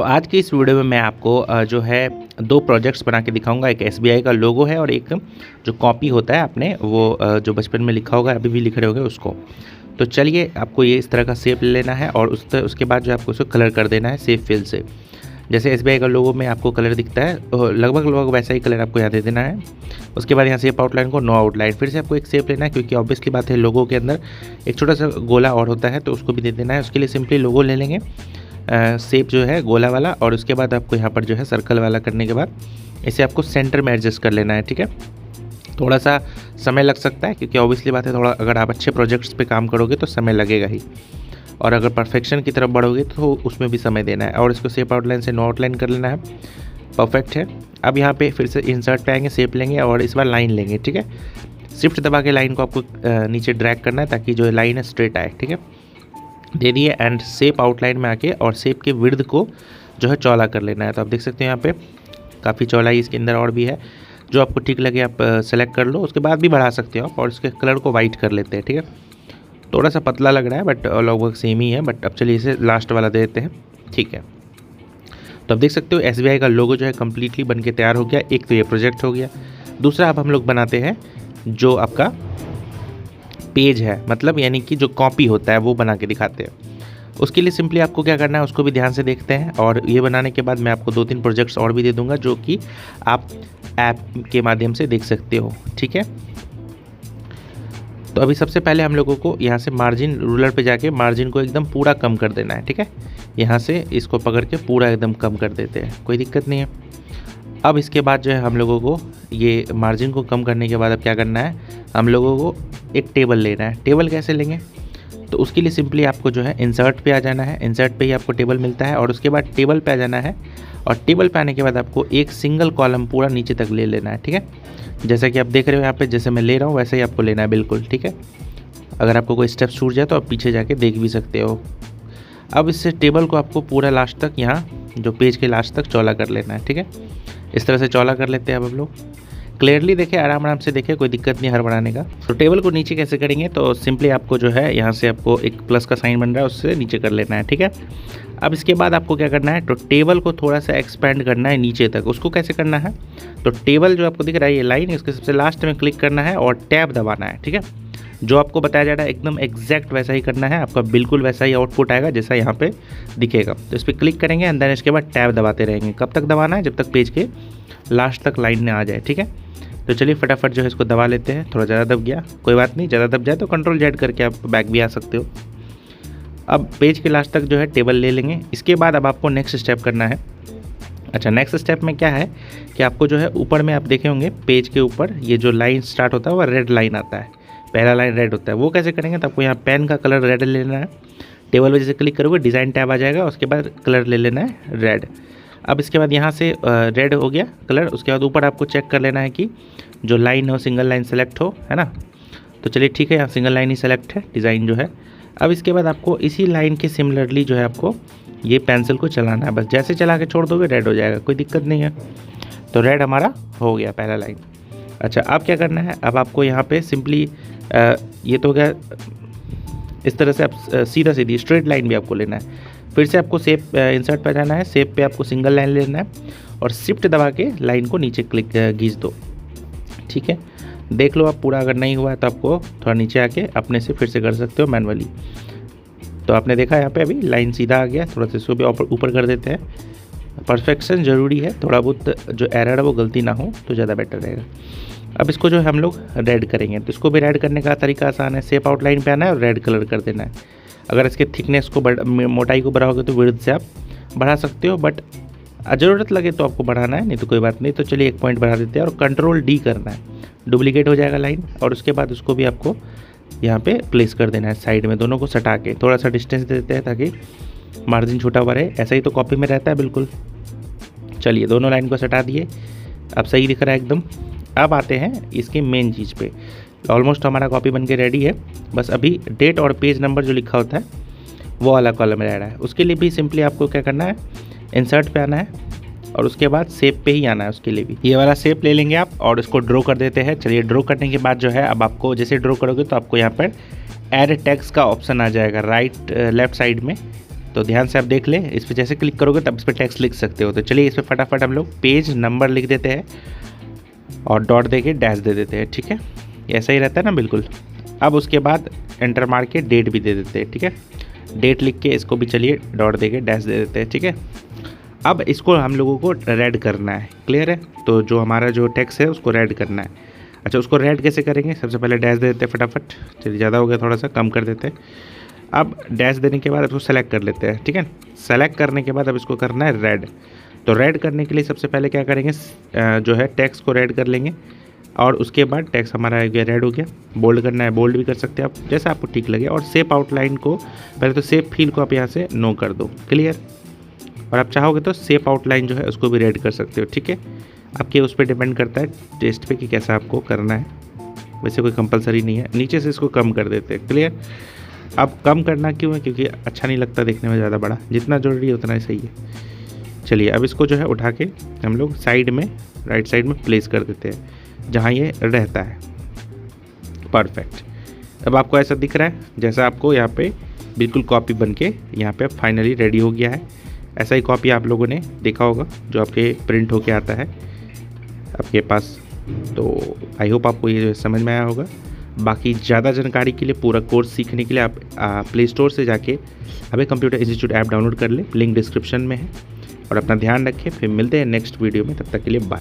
आज की इस वीडियो में मैं आपको जो है 2 प्रोजेक्ट्स बना के दिखाऊंगा। एक एसबीआई का लोगो है और एक जो कॉपी होता है आपने वो जो बचपन में लिखा होगा, अभी भी लिख रहे होगे उसको। तो चलिए, आपको ये इस तरह का शेप ले लेना है और उसके बाद जो आपको उसको कलर कर देना है शेप फिल से। जैसे एसबीआई का लोगो में आपको कलर दिखता है, लगभग वैसा ही कलर आपको यहाँ दे देना है। उसके बाद यहाँ शेप आउटलाइन को नो आउटलाइन, फिर से आपको एक शेप लेना है, क्योंकि ऑब्वियसली बात है लोगो के अंदर एक छोटा सा गोला और होता है, तो उसको भी दे देना है। उसके लिए सिंपली लोगो ले लेंगे, शेप जो है गोला वाला, और उसके बाद आपको यहाँ पर जो है सर्कल वाला करने के बाद इसे आपको सेंटर में एडजस्ट कर लेना है। ठीक है, थोड़ा सा समय लग सकता है, क्योंकि ऑब्वियसली बात है थोड़ा अगर आप अच्छे प्रोजेक्ट्स पे काम करोगे तो समय लगेगा ही, और अगर परफेक्शन की तरफ बढ़ोगे तो उसमें भी समय देना है। और इसको शेप आउटलाइन से नो आउटलाइन कर लेना है। परफेक्ट है। अब यहाँ पे फिर से इंसर्ट पे आएंगे, शेप लेंगे और इस बार लाइन लेंगे। ठीक है, शिफ्ट दबा के लाइन को आपको नीचे ड्रैग करना है ताकि जो लाइन है स्ट्रेट आए। ठीक है, दे दिए एंड शेप आउटलाइन में आके और शेप के विड्थ को जो है चौड़ा कर लेना है। तो आप देख सकते हैं यहाँ पे काफ़ी चौड़ाई इसके अंदर और भी है, जो आपको ठीक लगे आप सेलेक्ट कर लो। उसके बाद भी बढ़ा सकते हो आप, और इसके कलर को वाइट कर लेते हैं। ठीक है, थोड़ा सा पतला लग रहा है बट लगभग सेम ही है, बट अब चलिए इसे लास्ट वाला दे देते हैं। ठीक है, तो आप देख सकते हो एसबीआई का लोगो जो है कम्प्लीटली बन के तैयार हो गया। एक तो ये प्रोजेक्ट हो गया। दूसरा अब हम लोग बनाते हैं जो आपका पेज है, मतलब यानी कि जो कॉपी होता है वो बना के दिखाते हैं। उसके लिए सिंपली आपको क्या करना है उसको भी ध्यान से देखते हैं, और ये बनाने के बाद मैं आपको 2-3 प्रोजेक्ट्स और भी दे दूंगा जो कि आप ऐप के माध्यम से देख सकते हो। ठीक है, तो अभी सबसे पहले हम लोगों को यहाँ से मार्जिन रूलर पे जाके मार्जिन को एकदम पूरा कम कर देना है। ठीक है, यहाँ से इसको पकड़ के पूरा एकदम कम कर देते हैं, कोई दिक्कत नहीं है। अब इसके बाद जो है हम लोगों को ये मार्जिन को कम करने के बाद अब क्या करना है, हम लोगों को एक टेबल लेना है। टेबल कैसे लेंगे, तो उसके लिए सिंपली आपको जो है इंसर्ट पे आ जाना है। इंसर्ट पे ही आपको टेबल मिलता है, और उसके बाद टेबल पे आ जाना है, और टेबल पे आने के बाद आपको एक सिंगल कॉलम पूरा नीचे तक ले लेना है। ठीक है, जैसा कि आप देख रहे हो यहाँ पे, जैसे मैं ले रहा हूँ वैसे ही आपको लेना है बिल्कुल। ठीक है, अगर आपको कोई स्टेप छूट जाए तो आप पीछे जाके देख भी सकते हो। अब इससे टेबल को आपको पूरा लास्ट तक, यहाँ जो पेज के लास्ट तक चौड़ा कर लेना है। ठीक है, इस तरह से चौड़ा कर लेते हैं। अब हम लोग क्लियरली देखें, आराम से देखें, कोई दिक्कत नहीं हड़बड़ाने का। तो टेबल को नीचे कैसे करेंगे, तो सिंपली आपको जो है यहाँ से आपको एक प्लस का साइन बन रहा है उससे नीचे कर लेना है। ठीक है, अब इसके बाद आपको क्या करना है, तो टेबल को थोड़ा सा एक्सपेंड करना है नीचे तक। उसको कैसे करना है, तो टेबल जो आपको दिख रहा है ये लाइन, इसके सबसे लास्ट में क्लिक करना है और टैब दबाना है। ठीक है, जो आपको बताया जा रहा है एकदम एग्जैक्ट वैसा ही करना है, आपका बिल्कुल वैसा ही आउटपुट आएगा जैसा यहाँ पे दिखेगा। तो इस पर क्लिक करेंगे एंड देन इसके बाद टैब दबाते रहेंगे। कब तक दबाना है, जब तक पेज के लास्ट तक लाइन में आ जाए। ठीक है, तो चलिए फटाफट जो है इसको दबा लेते हैं। थोड़ा ज़्यादा दब गया, कोई बात नहीं, ज़्यादा दब जाए तो कंट्रोल जेड करके आप बैक भी आ सकते हो। अब पेज के लास्ट तक जो है टेबल ले लेंगे। इसके बाद अब आपको नेक्स्ट स्टेप करना है। अच्छा, नेक्स्ट स्टेप में क्या है कि आपको जो है ऊपर में आप देखे होंगे पेज के ऊपर ये जो लाइन स्टार्ट होता है वो रेड लाइन आता है, पहला लाइन रेड होता है। वो कैसे करेंगे, तो आपको यहाँ पेन का कलर रेड लेना है। टेबल पर जैसे क्लिक करोगे डिज़ाइन टैब आ जाएगा, उसके बाद कलर ले लेना है रेड। अब इसके बाद यहाँ से रेड हो गया कलर। उसके बाद ऊपर आपको चेक कर लेना है कि जो लाइन हो सिंगल लाइन सेलेक्ट हो, है ना। तो चलिए ठीक है, यहाँ सिंगल लाइन ही सेलेक्ट है, डिज़ाइन जो है। अब इसके बाद आपको इसी लाइन के सिमिलरली जो है आपको ये पेंसिल को चलाना है। बस जैसे चला के छोड़ दोगे रेड हो जाएगा, कोई दिक्कत नहीं है। तो रेड हमारा हो गया पहला लाइन। अच्छा, अब क्या करना है, अब आपको यहाँ पे सिंपली ये तो हो गया, इस तरह से आप सीधा सीधी स्ट्रेट लाइन भी आपको लेना है। फिर से आपको शेप इंसर्ट पे जाना है, शेप पे आपको सिंगल लाइन लेना है और शिफ्ट दबा के लाइन को नीचे क्लिक खींच दो। ठीक है, देख लो आप पूरा, अगर नहीं हुआ है तो आपको थोड़ा नीचे आके अपने से फिर से कर सकते हो मैनुअली। तो आपने देखा यहाँ पे अभी लाइन सीधा आ गया, थोड़ा सा इसको भी ऊपर कर देते हैं। परफेक्शन ज़रूरी है, थोड़ा बहुत जो एरर है वो गलती ना हो तो ज़्यादा बेटर रहेगा। अब इसको जो हम लोग रेड करेंगे, तो इसको भी रेड करने का तरीका आसान है। शेप आउटलाइन पे आना है और रेड कलर कर देना है। अगर इसके थिकनेस को मोटाई को बढ़ाओगे तो विड्थ से आप बढ़ा सकते हो, बट ज़रूरत लगे तो आपको बढ़ाना है, नहीं तो कोई बात नहीं। तो चलिए 1 पॉइंट बढ़ा देते हैं और कंट्रोल डी करना है, डुप्लीकेट हो जाएगा लाइन। और उसके बाद उसको भी आपको यहाँ पे प्लेस कर देना है साइड में, दोनों को सटा के थोड़ा सा डिस्टेंस दे देते हैं ताकि मार्जिन छोटा हुआ रहे। ऐसा ही तो कॉपी में रहता है बिल्कुल। चलिए दोनों लाइन को सटा दिए, अब सही दिख रहा है एकदम। अब आते हैं इसकी मेन चीज़ पे। ऑलमोस्ट हमारा कॉपी बन के रेडी है, बस अभी डेट और पेज नंबर जो लिखा होता है वो वाला कॉलम रह रहा है। उसके लिए भी सिंपली आपको क्या करना है, इंसर्ट पे आना है और उसके बाद शेप पे ही आना है। उसके लिए भी ये वाला शेप ले लेंगे आप और इसको ड्रॉ कर देते हैं। चलिए ड्रॉ करने के बाद जो है अब आपको जैसे ड्रॉ करोगे तो आपको यहाँ पर ऐड टेक्स्ट का ऑप्शन आ जाएगा राइट लेफ्ट साइड में। तो ध्यान से आप देख लें, इस पर जैसे क्लिक करोगे तब इस पर टेक्स्ट लिख सकते हो। तो चलिए इस पर फटाफट हम लोग पेज नंबर लिख देते हैं और डॉट दे के डैश दे देते हैं, ठीक है। ऐसा ही रहता है ना बिल्कुल। अब उसके बाद एंटर मार के डेट भी दे देते हैं, ठीक है। डेट लिख के इसको भी चलिए डॉट दे के डैश दे देते हैं, ठीक है। अब इसको हम लोगों को रेड करना है, क्लियर है। तो जो हमारा जो टेक्स्ट है उसको रेड करना है। अच्छा, उसको रेड कैसे करेंगे, सबसे पहले डैश दे देते हैं फटाफट। चलिए ज़्यादा हो गया, थोड़ा सा कम कर देते हैं। अब डैश देने के बाद इसको सेलेक्ट कर लेते हैं, ठीक है। सेलेक्ट करने के बाद अब इसको करना है रेड। तो रेड करने के लिए सबसे पहले क्या करेंगे, जो है टेक्स्ट को रेड कर लेंगे और उसके बाद टेक्स्ट हमारा हो गया रेड हो गया। बोल्ड करना है, बोल्ड भी कर सकते हैं आप, जैसा आपको ठीक लगे। और शेप आउटलाइन को पहले तो शेप फील को आप यहाँ से नो कर दो, क्लियर। और आप चाहोगे तो शेप आउटलाइन जो है उसको भी रेड कर सकते हो, ठीक है। आपके उस पर डिपेंड करता है टेस्ट पे कि कैसा आपको करना है, वैसे कोई कंपलसरी नहीं है। नीचे से इसको कम कर देते हैं, क्लियर। अब कम करना क्यों है, क्योंकि अच्छा नहीं लगता देखने में ज़्यादा बड़ा, जितना जरूरी है उतना ही सही है। चलिए अब इसको जो है उठा के हम लोग साइड में, राइट साइड में प्लेस कर देते हैं जहाँ ये रहता है। परफेक्ट। अब आपको ऐसा दिख रहा है जैसा आपको यहाँ पे बिल्कुल कॉपी बन के यहाँ पे फाइनली रेडी हो गया है। ऐसा ही कॉपी आप लोगों ने देखा होगा जो आपके प्रिंट होके आता है आपके पास। तो आई होप आपको ये समझ में आया होगा। बाकी ज़्यादा जानकारी के लिए, पूरा कोर्स सीखने के लिए आप प्ले स्टोर से जाके अभी कंप्यूटर इंस्टीट्यूट ऐप डाउनलोड कर ले, लिंक डिस्क्रिप्शन में है। और अपना ध्यान रखें, फिर मिलते हैं नेक्स्ट वीडियो में, तब तक के लिए बाय।